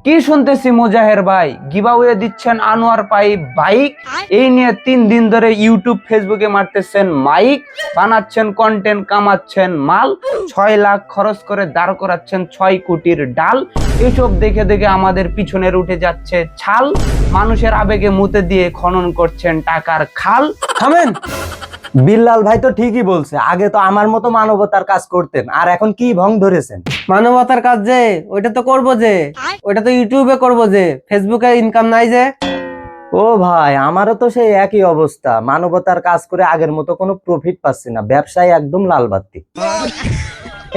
কি শুনতেছি মুজাহের ভাই, গিভঅ্যাওয়ে দিচ্ছেন আনোয়ার পাইপ বাইক, এই নিয়ে 3 দিন ধরে ইউটিউব ফেসবুকে মারতেছেন মাইক, বানাচ্ছেন কন্টেন্ট, কামাচ্ছেন মাল, 6 লাখ খরচ করে দাঁড় করাচ্ছেন 6 কোটির ডাল। এসব দেখে দেখে আমাদের পিছনের উঠে যাচ্ছে ছাল, মানুষের আবেগে মুতে দিয়ে খনন করছেন টাকার খাল। থামেন, বিল্লাল ভাই তো ঠিকই বলছে, আগে তো আমার মতো মানবতার কাজ করতেন, আর এখন কি ভং ধরেছেন? মানবতার কাজ যে ওইটা তো করবো, যে ওইটা তো ইউটিউবে করবো, যে ফেসবুকে ইনকাম নাই যে। ও ভাই, আমারও তো সেই একই অবস্থা, মানবতার কাজ করে আগের মতো কোনো প্রফিট পাচ্ছি না, ব্যবসায় একদম লাল বাতি।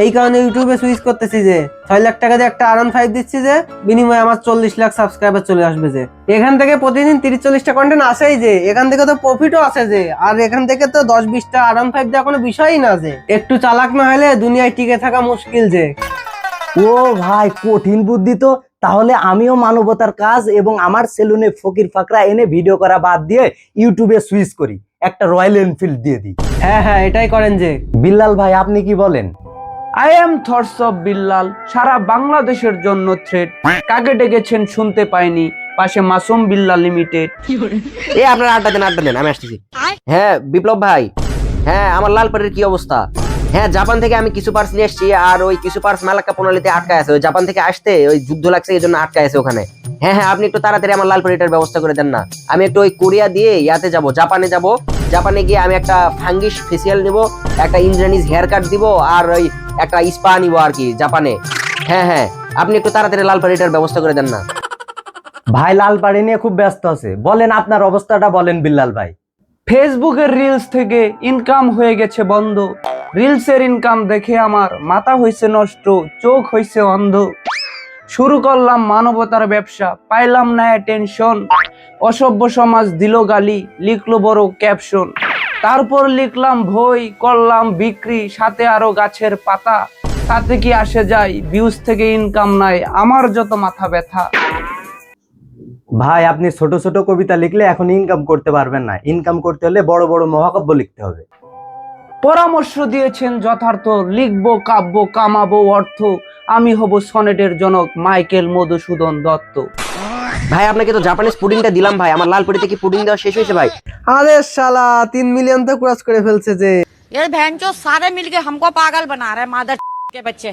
এই কারণে ইউটিউবে সুইচ করতেছি, যে 6 লাখ টাকা দিয়ে একটা R15 দিচ্ছি, যে বিনিময়ে আমার 40 লাখ সাবস্ক্রাইবার চলে আসবে, যে এখান থেকে প্রতিদিন 30-40টা কন্টেন্ট আসেই, যে এখান থেকে তো প্রফিটও আছে, যে আর এখান থেকে তো 10-20টা R15 দেওয়া কোনো বিষয়ই না, যে একটু চালাক না হলে দুনিয়ায় টিকে থাকা মুশকিল, যে। ও ভাই, কঠিন বুদ্ধি তো। তাহলে আমিও মানবতার কাজ এবং আমার সেলুনে ফকির ফাকরা এনে ভিডিও করা বাদ দিয়ে ইউটিউবে সুইচ করি, একটা রয়্যাল এনফিল্ড দিয়ে দিই। হ্যাঁ, এটাই করেন, যে। বিল্লাল ভাই, আপনি কি বলেন? I am thoughts of Billal, সারা বাংলাদেশের জন্য থ্রেট। কাকে ডেকেছেন শুনতে পাইনি, পাশে মাসুম বিল্লাল লিমিটেড। আপনারা আড্ডা দেন, আমি আসতেছি। হ্যাঁ বিপ্লব ভাই, হ্যাঁ আমার লালপাড়ির কি অবস্থা? হ্যাঁ, জাপান থেকে আমি কিছু পার্স নিয়ে এসেছি, আর ওই কিছু পার্স মালাক্কা প্রণালীতে আটকায় আছে, ওই জাপান থেকে আসতে ওই যুদ্ধ লাগছে, এই জন্য আটকায় আছে ওখানে। হ্যাঁ, আপনি একটু তাড়াতাড়ি আমার লালপাড়িটার ব্যবস্থা করে দেন না। আমি একটু ওই কোরিয়া দিয়ে ইয়াতে যাব, জাপানে যাব। জাপানে গিয়ে আমি একটা ফাঙ্গিশ ফেসিয়াল নিব, একটা ইন্দ্রানিজ হেয়ার কাট দিব, আর ওই একটা স্পা নিব আর কি জাপানে। হ্যাঁ, আপনি একটু তাড়াতাড়ি লালপাড়িটার ব্যবস্থা করে দেন না। ভাই লাল পাড়ি নিয়ে খুব ব্যস্ত আছে, বলেন আপনার অবস্থাটা বলেন বিল্লাল ভাই। ফেসবুকের রিলস থেকে ইনকাম হয়ে গেছে বন্ধ, রিলসের ইনকাম দেখে আমার মাথা হইছে নষ্ট, চোখ হইছে অন্ধ। শুরু করলাম মানবতার ব্যবসা, পাইলাম না টেনশন, অসভ্য সমাজ দিল গালি, লিখলো বড় ক্যাপশন। তারপর লিখলাম বই, করলাম বিক্রি, সাথে আরো গাছের পাতা। তাতে কি আসে যায়, ভিউজ থেকে ইনকাম নাই, আমার যত মাথা ব্যথা। ভাই, আপনি ছোট ছোট কবিতা লিখলে এখন ইনকাম করতে পারবেন না, ইনকাম করতে হলে বড় বড় মহাকাব্য লিখতে হবে। পরামর্শ দিয়েছেন যথার্থ, লিখবো কাব্য, কামাবো অর্থ, আমি হব সনেটের জনক মাইকেল মধুসূদন দত্ত। ভাই আপনাকে তো জাপানিজ পুডিংটা দিলাম ভাই, আমার লালপাড়িতে কি পুডিং দেওয়া শেষ হয়েছে ভাই? আরে শালা, 3 মিলিয়ন তো ক্রস করে ফেলছে, যে। ये बहनचोद सारे मिलके हमको पागल बना रहे, मादर के बच्चे।